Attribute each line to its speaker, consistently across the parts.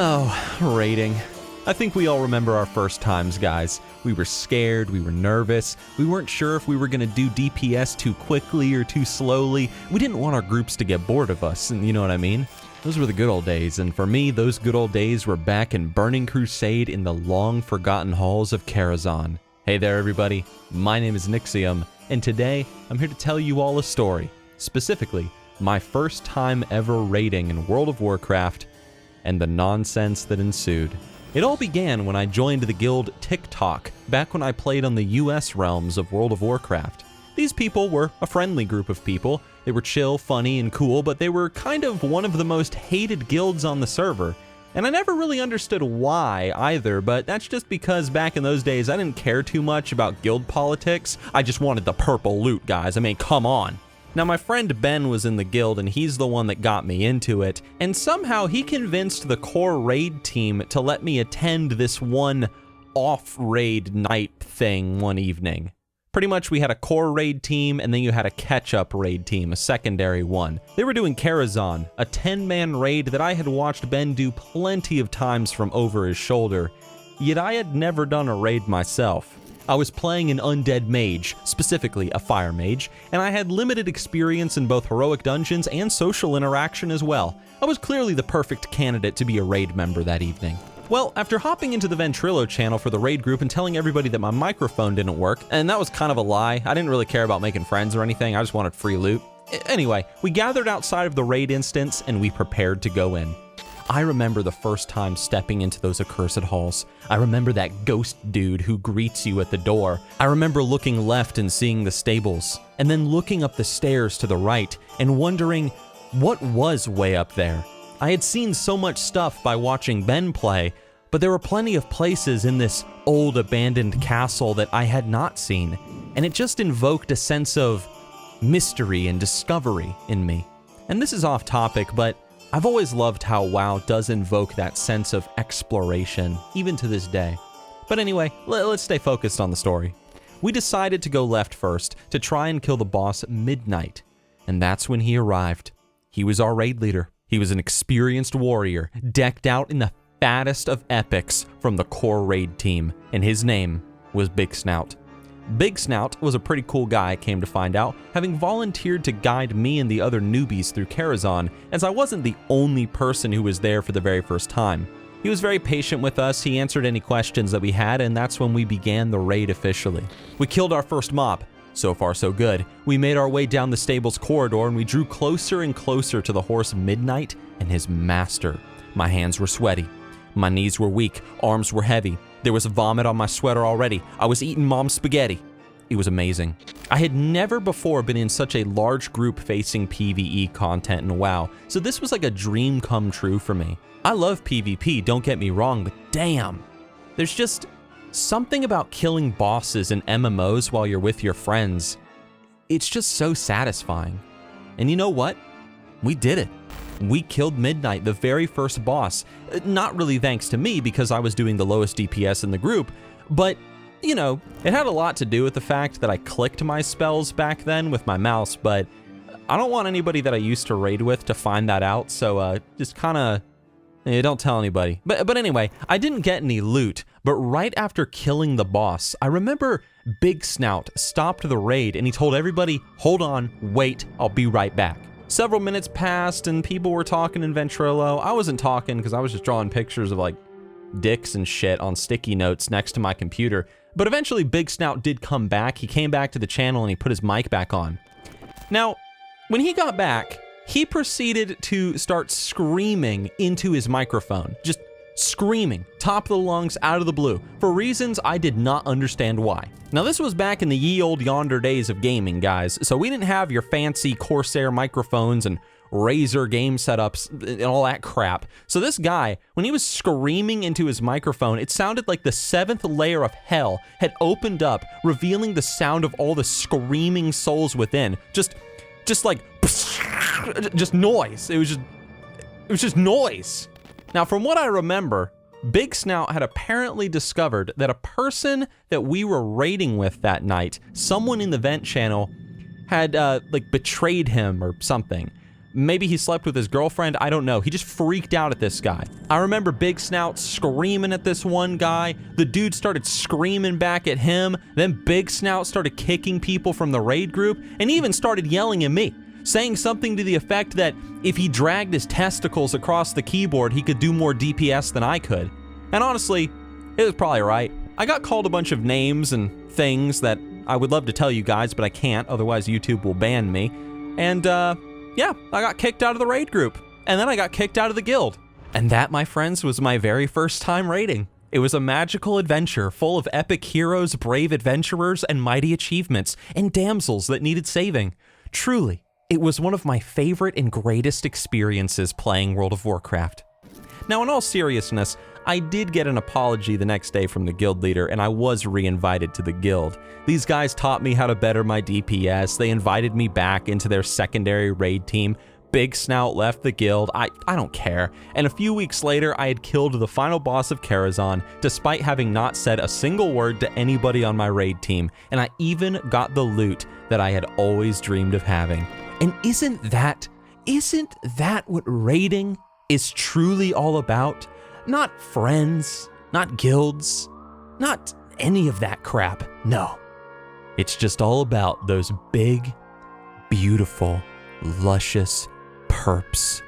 Speaker 1: Oh, raiding. I think we all remember our first times, guys. We were scared, we were nervous, we weren't sure if we were gonna do DPS too quickly or too slowly. We didn't want our groups to get bored of us, and you know what I mean? Those were the good old days, and for me, those good old days were back in Burning Crusade in the long-forgotten halls of Karazhan. Hey there, everybody. My name is Nixxiom, and today, I'm here to tell you all a story. Specifically, my first time ever raiding in World of Warcraft, and the nonsense that ensued. It all began when I joined the guild TikTok, back when I played on the US realms of World of Warcraft. These people were a friendly group of people. They were chill, funny, and cool, but they were kind of one of the most hated guilds on the server. And I never really understood why either, but that's just because back in those days I didn't care too much about guild politics. I just wanted the purple loot, guys. I mean, come on. Now, my friend Ben was in the guild, and he's the one that got me into it, and somehow he convinced the core raid team to let me attend this one off-raid night thing one evening. Pretty much we had a core raid team, and then you had a catch-up raid team, a secondary one. They were doing Karazhan, a 10-man raid that I had watched Ben do plenty of times from over his shoulder, yet I had never done a raid myself. I was playing an undead mage, specifically a fire mage, and I had limited experience in both heroic dungeons and social interaction as well. I was clearly the perfect candidate to be a raid member that evening. Well, after hopping into the Ventrilo channel for the raid group and telling everybody that my microphone didn't work, and that was kind of a lie, I didn't really care about making friends or anything, I just wanted free loot. Anyway, we gathered outside of the raid instance and we prepared to go in. I remember the first time stepping into those accursed halls. I remember that ghost dude who greets you at the door. I remember looking left and seeing the stables, and then looking up the stairs to the right and wondering what was way up there. I had seen so much stuff by watching Ben play, but there were plenty of places in this old abandoned castle that I had not seen, and it just invoked a sense of mystery and discovery in me. And this is off topic, but I've always loved how WoW does invoke that sense of exploration, even to this day. But anyway, let's stay focused on the story. We decided to go left first, to try and kill the boss at midnight, and that's when he arrived. He was our raid leader. He was an experienced warrior, decked out in the fattest of epics from the core raid team, and his name was Big Snout. Big Snout was a pretty cool guy, I came to find out, having volunteered to guide me and the other newbies through Karazhan, as I wasn't the only person who was there for the very first time. He was very patient with us, he answered any questions that we had, and that's when we began the raid officially. We killed our first mob. So far so good. We made our way down the stable's corridor and we drew closer and closer to the horse Midnight and his master. My hands were sweaty. My knees were weak, arms were heavy. There was vomit on my sweater already. I was eating mom's spaghetti. It was amazing. I had never before been in such a large group facing PvE content in WoW, so this was like a dream come true for me. I love PvP, don't get me wrong, but damn. There's just something about killing bosses in MMOs while you're with your friends. It's just so satisfying. And you know what? We did it. We killed Midnight, the very first boss. Not really thanks to me because I was doing the lowest DPS in the group, but you know, it had a lot to do with the fact that I clicked my spells back then with my mouse, but I don't want anybody that I used to raid with to find that out, so just kinda, don't tell anybody. But anyway, I didn't get any loot, but right after killing the boss, I remember Big Snout stopped the raid and he told everybody, hold on, wait, I'll be right back. Several minutes passed and people were talking in Ventrilo. I wasn't talking because I was just drawing pictures of like dicks and shit on sticky notes next to my computer. But eventually Big Snout did come back. He came back to the channel and he put his mic back on. Now, when he got back, he proceeded to start screaming into his microphone. Just screaming, top of the lungs, out of the blue, for reasons I did not understand why. Now this was back in the ye old yonder days of gaming, guys, so we didn't have your fancy Corsair microphones and Razer game setups and all that crap. So this guy, when he was screaming into his microphone, it sounded like the 7th layer of hell had opened up, revealing the sound of all the screaming souls within. Just like, just noise. It was just noise. Now, from what I remember, Big Snout had apparently discovered that a person that we were raiding with that night, someone in the vent channel, had like betrayed him or something. Maybe he slept with his girlfriend, I don't know. He just freaked out at this guy. I remember Big Snout screaming at this one guy. The dude started screaming back at him. Then Big Snout started kicking people from the raid group and even started yelling at me, saying something to the effect that if he dragged his testicles across the keyboard, he could do more DPS than I could. And honestly, it was probably right. I got called a bunch of names and things that I would love to tell you guys, but I can't, otherwise YouTube will ban me. And yeah, I got kicked out of the raid group, and then I got kicked out of the guild. And that, my friends, was my very first time raiding. It was a magical adventure full of epic heroes, brave adventurers, and mighty achievements, and damsels that needed saving. Truly, it was one of my favorite and greatest experiences playing World of Warcraft. Now, in all seriousness, I did get an apology the next day from the guild leader, and I was re-invited to the guild. These guys taught me how to better my DPS, they invited me back into their secondary raid team. Big Snout left the guild, I don't care. And a few weeks later, I had killed the final boss of Karazhan, despite having not said a single word to anybody on my raid team, and I even got the loot that I had always dreamed of having. And isn't that what raiding is truly all about? Not friends, not guilds, not any of that crap. No, it's just all about those big, beautiful, luscious perps.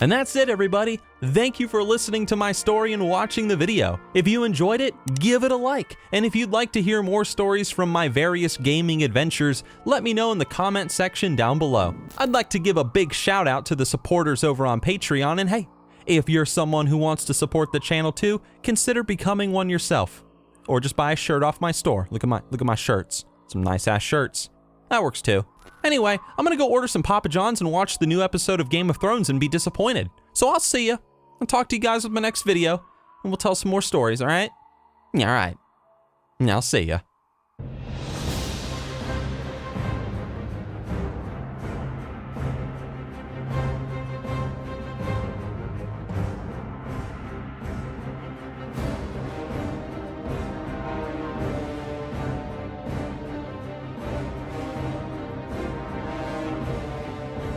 Speaker 1: And that's it, everybody. Thank you for listening to my story and watching the video. If you enjoyed it, give it a like. And if you'd like to hear more stories from my various gaming adventures, let me know in the comment section down below. I'd like to give a big shout out to the supporters over on Patreon, and hey, if you're someone who wants to support the channel too, consider becoming one yourself. Or just buy a shirt off my store. Look at my shirts. Some nice ass shirts. That works too. Anyway, I'm gonna go order some Papa John's and watch the new episode of Game of Thrones and be disappointed. So I'll see ya. I'll talk to you guys with my next video, and we'll tell some more stories, alright? Alright. I'll see ya.